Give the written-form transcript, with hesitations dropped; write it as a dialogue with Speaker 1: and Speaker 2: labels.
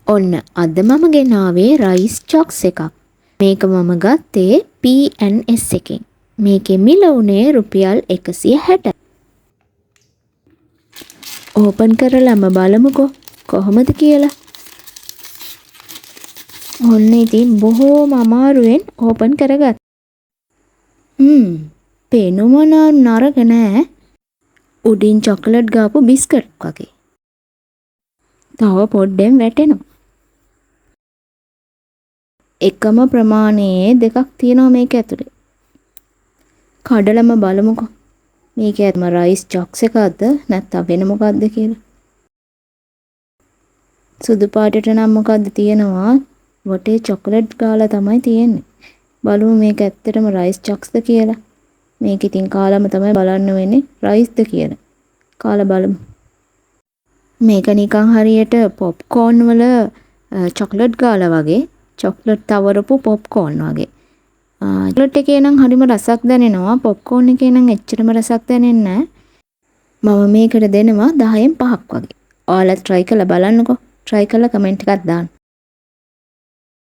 Speaker 1: ඔන්න අද මම ගෙනාවේ රයිස් චොක්ස් එකක්. මේක මම ගත්තේ P&S එකෙන්. මේකේ මිල උනේ රුපියල් 160. ඕපන් කරලම බලමුකෝ කොහොමද කියලා. ඔන්න ඉතින් බොහෝම අමාරුවෙන් ඕපන් කරගත්තා. පෙනුම නම් නරක නෑ. උඩින් චොකලට් ගාපු බිස්කට් වගේ. තව පොඩ්ඩෙන් වැටෙනවා. එකම ප්‍රමාණයේ දෙකක් තියෙනවා මේක ඇතුලේ. කඩලම බලමුකෝ. මේක ඇත්තම රයිස් චොක්ස් එකක්ද නැත්නම් වෙන මොකක්ද කියලා. සුදු පාටට නම් මොකක්ද තියෙනවා? වටේ චොකලට් ගාලා තමයි තියෙන්නේ. බලමු මේක ඇත්තටම රයිස් චොක්ස්ද කියලා. මේක ඉතින් කාලම තමයි බලන්න වෙන්නේ රයිස්ද කියලා. කාලා බලමු. මේක නිකන් හරියට පොප්කෝර්න් වල චොකලට් ගාලා වගේ. චොකලට් තවරපු පොප්කෝර්න් වගේ. චොකලට් එකේ නම් හරිම රසක් දැනෙනවා. පොප්කෝර්න් එකේ නම් එච්චරම රසක් දැනෙන්නේ නැහැ. මම මේකට දෙනවා 10න් 5ක් වගේ. ඔයාලා try කරලා බලන්නකෝ. try කරලා කමෙන්ට් එකක් දාන්න.